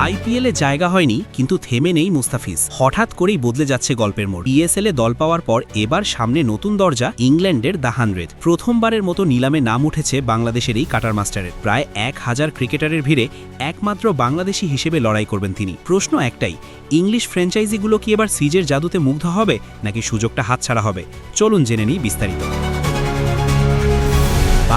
আইপিএলে জায়গা হয়নি, কিন্তু থেমে নেই মুস্তাফিজ। হঠাৎ করেই বদলে যাচ্ছে গল্পের মোড়। পিএসএলে দল পাওয়ার পর এবার সামনে নতুন দরজা ইংল্যান্ডের দ্য 100। প্রথমবারের মতো নিলামে নাম উঠেছে বাংলাদেশের এই কাটার মাস্টারের। প্রায় 1000 ক্রিকেটারের ভিড়ে একমাত্র বাংলাদেশি হিসেবে লড়াই করবেন তিনি। প্রশ্ন একটাই, ইংলিশ ফ্র্যাঞ্চাইজিগুলো কি এবার সিজের জাদুতে মুগ্ধ হবে, নাকি সুযোগটা হাতছাড়া হবে? চলুন জেনে নিই বিস্তারিত।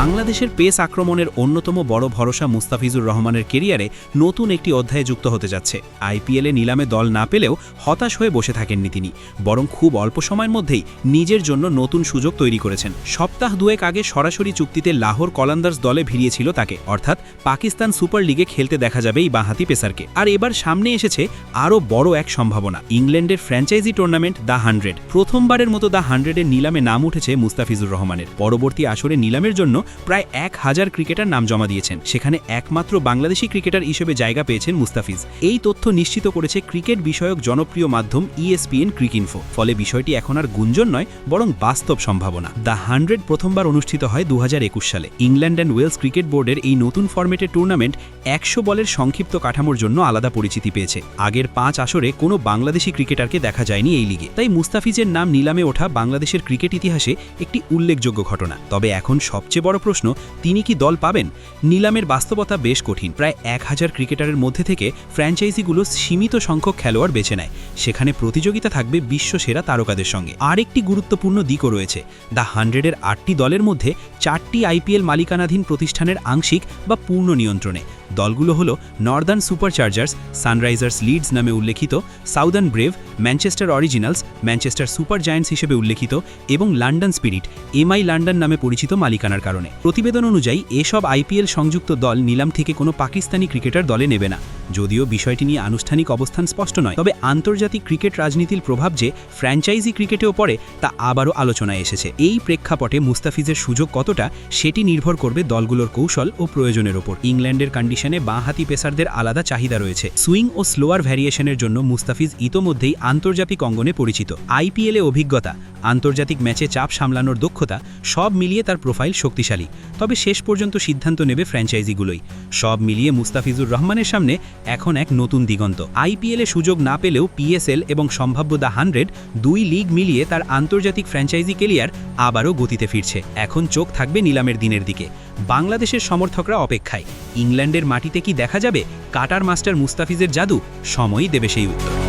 বাংলাদেশের পেস আক্রমণের অন্যতম বড় ভরসা মুস্তাফিজুর রহমানের কেরিয়ারে নতুন একটি অধ্যায়ে যুক্ত হতে যাচ্ছে। আইপিএলে নিলামে দল না পেলেও হতাশ হয়ে বসে থাকেননি তিনি, বরং খুব অল্প সময়ের মধ্যেই নিজের জন্য নতুন সুযোগ তৈরি করেছেন। সপ্তাহ দুয়েক আগে সরাসরি চুক্তিতে লাহোর কলান্দার্স দলে ভিড়িয়েছিল তাকে, অর্থাৎ পাকিস্তান সুপার লিগে খেলতে দেখা যাবে এই বাঁহাতি পেসারকে। আর এবার সামনে এসেছে আরও বড় এক সম্ভাবনা, ইংল্যান্ডের ফ্র্যাঞ্চাইজি টুর্নামেন্ট দ্য 100। প্রথমবারের মতো দ্য 100-এর নিলামে নাম উঠেছে মুস্তাফিজুর রহমানের। পরবর্তী আসরে নিলামের জন্য প্রায় 1000 ক্রিকেটার নাম জমা দিয়েছেন, সেখানে একমাত্র বাংলাদেশি ক্রিকেটার হিসেবে জায়গা পেয়েছেন মুস্তাফিজ। এই তথ্য নিশ্চিত করেছে ক্রিকেট বিষয়ক জনপ্রিয় মাধ্যম ESPN ক্রিকইনফো। ফলে বিষয়টি এখন আর গুঞ্জন নয়, বরং বাস্তব সম্ভাবনা। দ্য 100 প্রথমবার অনুষ্ঠিত হয় 2021 সালে। ইংল্যান্ড অ্যান্ড ওয়েলস ক্রিকেট বোর্ডের এই নতুন ফরম্যাটের টুর্নামেন্ট 100 বলের সংক্ষিপ্ত কাঠামোর জন্য আলাদা পরিচিতি পেয়েছে। আগের 5 আসরে কোনো বাংলাদেশি ক্রিকেটারকে দেখা যায়নি এই লিগে, তাই মুস্তাফিজের নাম নিলামে ওঠা বাংলাদেশের ক্রিকেট ইতিহাসে একটি উল্লেখযোগ্য ঘটনা। তবে এখন সবচেয়ে বড় প্রশ্ন, তিনি কি দল পাবেন? নিলামের বাস্তবতা বেশ কঠিন। প্রায় 1000 ক্রিকেটারের মধ্যে থেকে ফ্র্যাঞ্চাইজিগুলো সীমিত সংখ্যক খেলোয়াড় বেছে নেয়। সেখানে প্রতিযোগিতা থাকবে বিশ্বসেরা তারকাদের সঙ্গে। আরেকটি গুরুত্বপূর্ণ দিকও রয়েছে, দ্য 100-এর 8টি দলের মধ্যে 4টি আইপিএল মালিকানাধীন প্রতিষ্ঠানের আংশিক বা পূর্ণ নিয়ন্ত্রণে। দলগুলো হলো নর্দার্ন সুপারচার্জার্স, সানরাইজার্স লিডস নামে উল্লেখিত, southern brave, Manchester originals, Manchester super giants হিসেবে উল্লেখিত এবং লন্ডন স্পিরিট, MI লন্ডন নামে পরিচিত মালিকানার কারণে। প্রতিবেদন অনুযায়ী এসব আইপিএল সংযুক্ত দল নিলাম থেকে কোনো পাকিস্তানি ক্রিকেটার দলে নেবে না। যদিও বিষয়টি নিয়ে আনুষ্ঠানিক অবস্থান স্পষ্ট নয়, তবে আন্তর্জাতিক ক্রিকেট রাজনীতির প্রভাব যে ফ্র্যাঞ্চাইজি ক্রিকেটেও পড়ে তা আবারও আলোচনায় এসেছে। এই প্রেক্ষাপটে মুস্তাফিজের সুযোগ কতটা, সেটি নির্ভর করবে দলগুলোর কৌশল ও প্রয়োজনের ওপর। ইংল্যান্ডের কন্ডিশনে বাঁহাতি পেসারদের আলাদা চাহিদা রয়েছে। সুইং ও স্লোয়ার ভ্যারিয়েশনের জন্য মুস্তাফিজ ইতোমধ্যেই আন্তর্জাতিক অঙ্গনে পরিচিত। আইপিএলে অভিজ্ঞতা, আন্তর্জাতিক ম্যাচে চাপ সামলানোর দক্ষতা, সব মিলিয়ে তার প্রোফাইল শক্তিশালী। তবে শেষ পর্যন্ত সিদ্ধান্ত নেবে ফ্র্যাঞ্চাইজিগুলোই। সব মিলিয়ে মুস্তাফিজুর রহমানের সামনে এখন এক নতুন দিগন্ত। আইপিএলে সুযোগ না পেলেও PSL এবং সম্ভাব্য দ্য 100 দুই লিগ মিলিয়ে তার আন্তর্জাতিক ফ্র্যাঞ্চাইজি কেরিয়ার আবারও গতিতে ফিরছে। এখন চোখ থাকবে নিলামের দিনের দিকে। বাংলাদেশের সমর্থকরা অপেক্ষায়, ইংল্যান্ডের মাটিতে কি দেখা যাবে কাটার মাস্টার মুস্তাফিজের জাদু? সময়ই দেবে সেই উত্তর।